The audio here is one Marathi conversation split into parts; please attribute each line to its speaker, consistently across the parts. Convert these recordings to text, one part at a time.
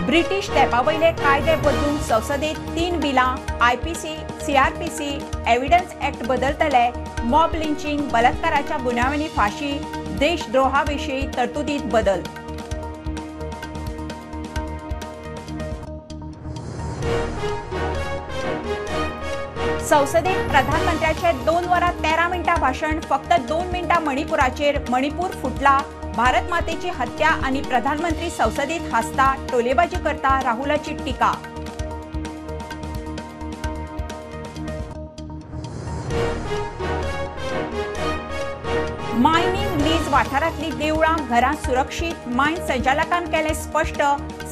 Speaker 1: ब्रिटिश तेंपावयले कायदे बदलून संसदेत 3 बिलां आयपीसी, सीआरपीसी, एव्हिडन्स ऍक्ट बदलतले, मॉब लिंचिंग, बलात्काराच्या गुन्ह्यांनी फाशी, देशद्रोहाविशीं तरतुदीत बदल. संसदेत प्रधानमंत्र्याचे 2 वरां 13 मिनटां भाषण. फक्त 2 मिनटां मणिपुराचेर. मणिपूर फुटला. भारत मातेची हत्या आणि प्रधानमंत्री संसदेत हासता, टोलेबाजी करता, राहुलाची टीका. मायनिंग लीज वाठारांतली देवळां, घरां सुरक्षीत. मायन संचालकान केलें स्पश्ट.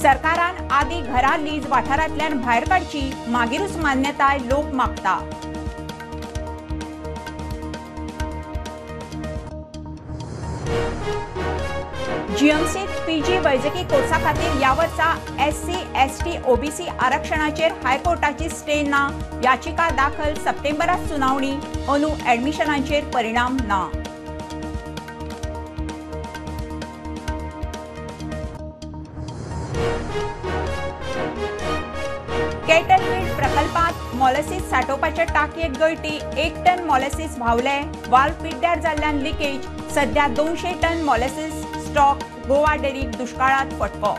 Speaker 1: सरकारान आदी घरां लीज वाठारांतल्यान भायर काडची, मागीरूच मान्यताय लोक मागता. जीएमसीत पीजी वैजकी कोर्सा खातीर ह्या वर्सा एससी, एसटी, ओबीसी आरक्षणाचेर हायकोर्टाची स्टे ना. याचिका दाखल. सप्टेंबरात सुनावणी. अंदू ऍडमिशनांचेर परिणाम ना. केटल फील्ड प्रकल्पात मॉलिसीस सांठोवपाचे टाकयेक गळती. 1 टन मॉलिसीस व्हांवले. वाल्व पिड्ड्यार जाल्ल्यान लिकेज. सध्या 200 टन मॉलिसीस स्टॉक. गोवा डेरीक दुष्काळात फटको.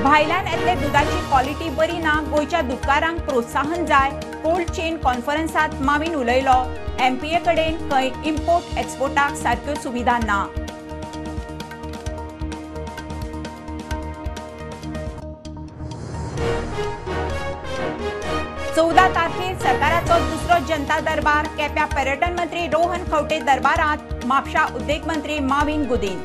Speaker 1: भायल्यान येतले दुधाची क्वॉलिटी बरी ना. गोंयच्या दुधकारांक प्रोत्साहन जाय. कोल्ड चेन कॉन्फरन्सात माविन उलयलो. एमपीए कडेन खंय इम्पोर्ट एक्सपोर्टाक सारक्यो सुविधा ना. चौदा तारखेर सरकाराचो दुसरो जनता दरबार. केप्यां पर्यटन मंत्री रोहन खंवटे दरबारांत. म्हापशा उद्देग मंत्री माविन गुदीन.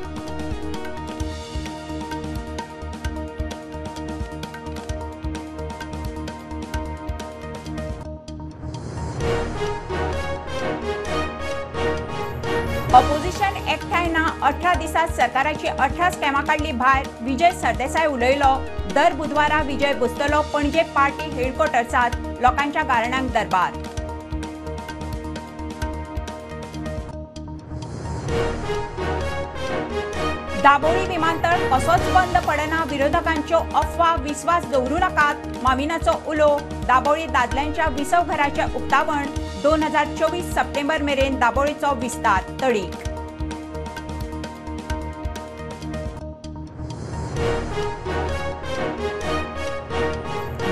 Speaker 1: ऑपोजिशन एकठांय ना. 18 दिसांत सरकाराची 18 स्कॅमां काडली भायर. विजय सरदेसाय उलयलो. दर बुधवारा विजय बसतलो पणजे पार्टी हेडक्वॉर्टर्सात. लोकांच्या गारण्यांक दरबार. दाबोळी विमानतळ कसोच बंद पडना. विरोधकांच्यो अफवा. विस्वास दवरूं नाकात. माविनाचो उलो. दाबोळी दादल्यांच्या विसव घराचे उक्तावण. 2024 सप्टेंबर मेरेन दाबोळीचो विस्तार. तडीक.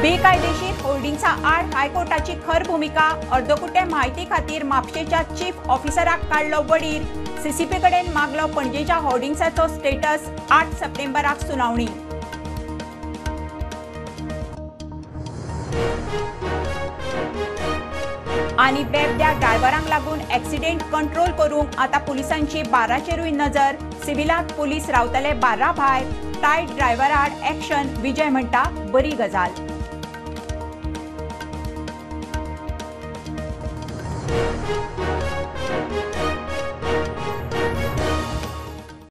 Speaker 1: बेकायदेशीर होर्डिंग्सा आड हायकोर्टाची खर भूमिका. अर्दकुटे म्हायती खातीर म्हापशेच्या चीफ ऑफिसराक काडलो वडीर. सीसीपी कडेन मागलो पणजेच्या होर्डिंग्साचो स्टेटस. 8 सप्टेंबराक सुनावणी. आनी बेबद्या ड्रायव्हरांक लागून एक्सिडेंट कंट्रोल करूंक आतां पुलिसांची बार्राचेरूय नजर. सिव्हिलांत पुलीस रावतले बार्रा भायर. टायट ड्रायव्हर आड एक्शन. विजय म्हणटा बरी गजाल.